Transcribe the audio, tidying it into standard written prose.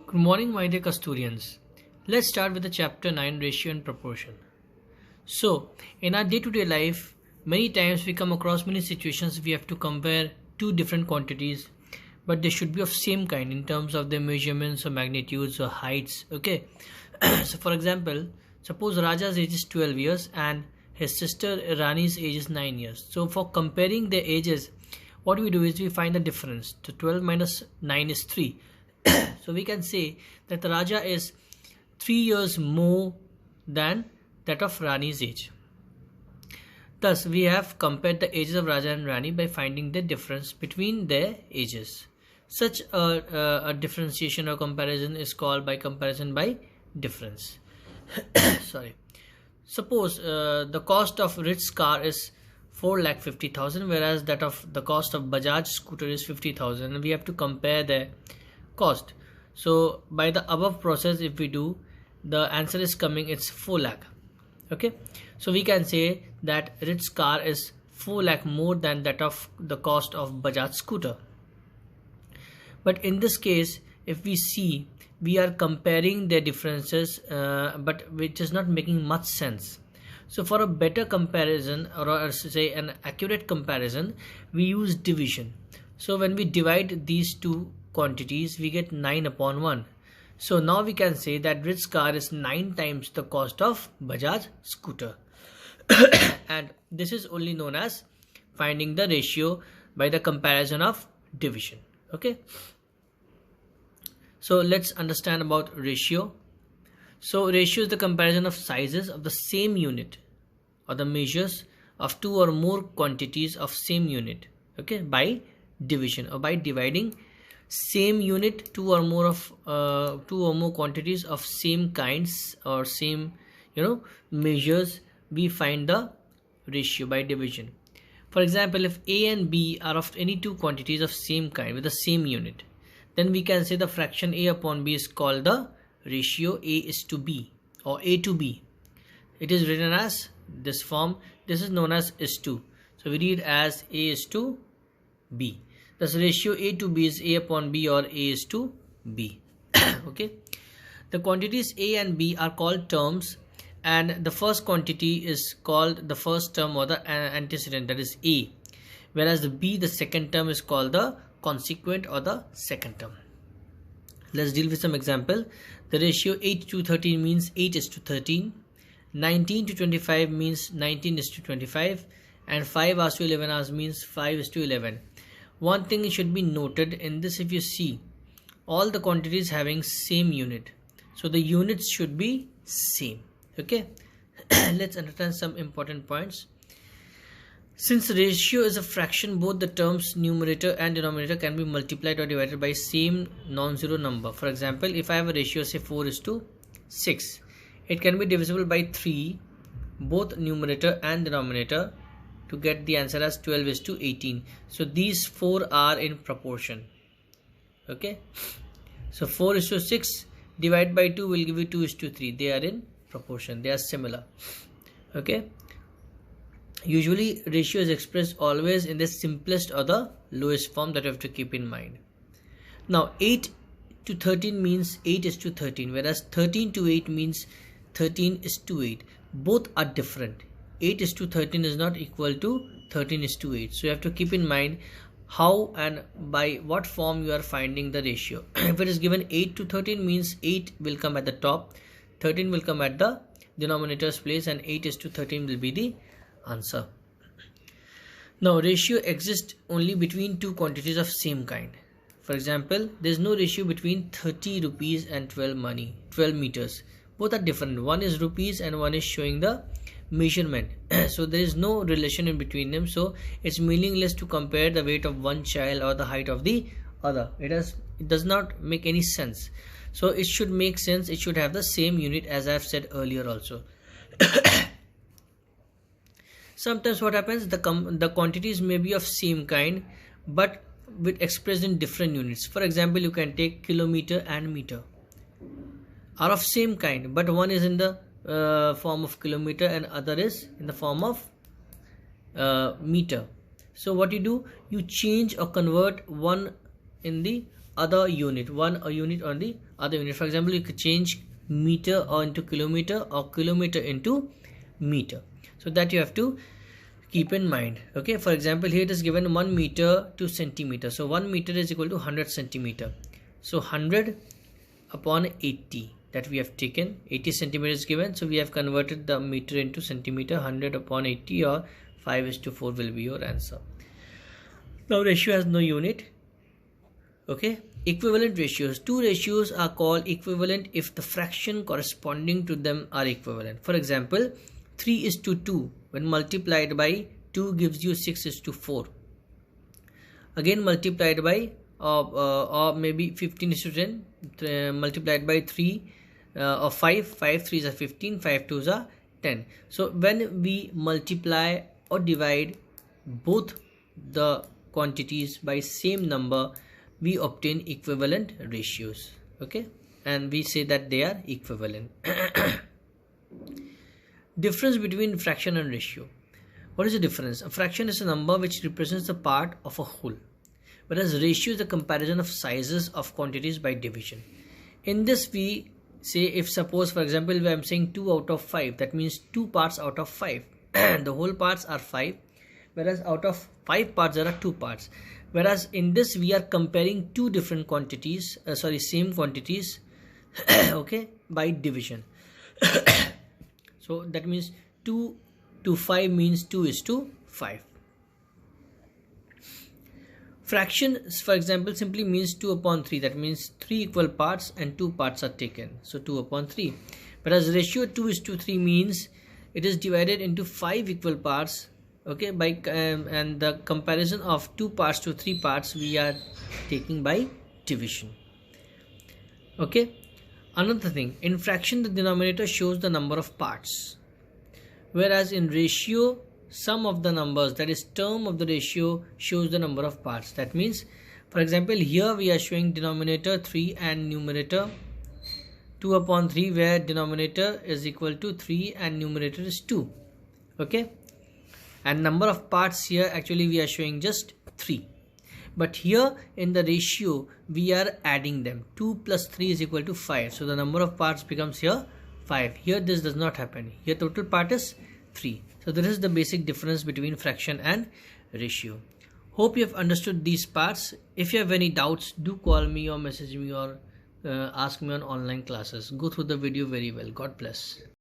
Good morning, my dear custodians. Let's start with the chapter 9, ratio and proportion. So, in our day-to-day life, many times we come across many situations we have to compare two different quantities, but they should be of same kind in terms of their measurements or magnitudes or heights. Okay. So, for example, suppose Raja's age is 12 years and his sister Rani's age is 9 years. So, for comparing their ages, what we do is we find the difference. So, 12 minus 9 is 3. So we can say that Raja is 3 years more than that of Rani's age. Thus, we have compared the ages of Raja and Rani by finding the difference between their ages. Such a differentiation or comparison is called by comparison by difference. Sorry. Suppose the cost of Ritz car is 4,50,000, whereas that of the cost of Bajaj scooter is 50,000, and we have to compare their cost. So by the above process, if we do, the answer is coming, it's 4 lakh. Okay, so we can say that Ritz car is 4 lakh more than that of the cost of Bajaj scooter. But in this case, if we see, we are comparing their differences, but which is not making much sense. So for a better comparison, or say an accurate comparison, we use division. So when we divide these two quantities, we get 9 upon 1. So now we can say that Ritz car is 9 times the cost of Bajaj scooter. And this is only known as finding the ratio by the comparison of division. Okay, so let's understand about ratio. So ratio is the comparison of sizes of the same unit or the measures of two or more quantities of same unit, okay, by division, or by dividing same unit two or more quantities of same kinds or same measures, we find the ratio by division. For example, if A and B are of any two quantities of same kind with the same unit, then we can say the fraction A upon B is called the ratio A is to B, or A to B. It is written as this form. This is known as is to. So we read as A is to B. Thus ratio A to B is A upon B, or A is to B. Okay. The quantities A and B are called terms, and the first quantity is called the first term or the antecedent, that is A, whereas the B, the second term, is called the consequent or the second term. Let's deal with some example. The ratio 8 to 13 means 8 is to 13. 19 to 25 means 19 is to 25. And 5 hours to 11 hours means 5 is to 11. One thing should be noted in this: if you see, all the quantities having same unit, so the units should be same. Okay. Let's understand some important points. Since ratio is a fraction, both the terms numerator and denominator can be multiplied or divided by same non-zero number. For example, if I have a ratio, say 4 is to 6, it can be divisible by 3, both numerator and denominator, to get the answer as 12 is to 18. So these 4 are in proportion. Okay, so 4 is to 6 divided by 2 will give you 2 is to 3. They are in proportion, they are similar. Okay, usually ratio is expressed always in the simplest or the lowest form, that you have to keep in mind. Now 8 to 13 means 8 is to 13, whereas 13 to 8 means 13 is to 8. Both are different. 8 is to 13 is not equal to 13 is to 8. So you have to keep in mind how and by what form you are finding the ratio. If it is given 8 to 13 means 8 will come at the top, 13 will come at the denominator's place, and 8 is to 13 will be the answer. Now ratio exists only between two quantities of same kind. For example, there is no ratio between 30 rupees and 12 meters. Both are different. One is rupees and one is showing the measurement. So there is no relation in between them. So it's meaningless to compare the weight of one child or the height of the other. It does not make any sense. So it should make sense. It should have the same unit, as I have said earlier also. Sometimes what happens, the quantities may be of same kind, but with expressed in different units. For example, you can take kilometer and meter, are of same kind, but one is in the form of kilometer and other is in the form of meter. So what you do, you change or convert one in the other unit, a unit on the other unit. For example, you could change meter or into kilometer or kilometer into meter. So that you have to keep in mind. Okay, for example, here it is given 1 meter to centimeter. So 1 meter is equal to 100 centimeter. So 100 upon 80 that we have taken, 80 centimeters given. So we have converted the meter into centimeter. 100 upon 80 or 5:4 will be your answer. Now ratio has no unit. Okay, equivalent ratios. Two ratios are called equivalent if the fraction corresponding to them are equivalent. For example, 3:2 when multiplied by 2 gives you 6:4. Again multiplied by or maybe 15:10 multiplied by 3 or 5 3s are 15, 5 2s are 10. So when we multiply or divide both the quantities by same number, we obtain equivalent ratios. Okay, and we say that they are equivalent. Difference between fraction and ratio. What is the difference? A fraction is a number which represents a part of a whole, whereas ratio is the comparison of sizes of quantities by division. In this we say, if suppose for example I am saying 2 out of 5, that means 2 parts out of 5. The whole parts are 5, whereas out of 5 parts there are 2 parts. Whereas in this we are comparing two different quantities, same quantities, okay, by division. So that means 2 to 5 means 2:5. Fraction, for example, simply means 2 upon 3. That means 3 equal parts and 2 parts are taken. So 2 upon 3. Whereas ratio 2:3 means it is divided into 5 equal parts. Okay, by and the comparison of 2 parts to 3 parts we are taking by division. Okay. Another thing, in fraction the denominator shows the number of parts, whereas in ratio sum of the numbers, that is term of the ratio, shows the number of parts. That means, for example, here we are showing denominator 3 and numerator 2 upon 3, where denominator is equal to 3 and numerator is 2. Okay, and number of parts here actually we are showing just 3. But here in the ratio we are adding them. 2 plus 3 is equal to 5. So the number of parts becomes here 5. Here this does not happen. Here total part is 3. So this is the basic difference between fraction and ratio. Hope you have understood these parts. If you have any doubts, do call me or message me or ask me on online classes. Go through the video very well. God bless.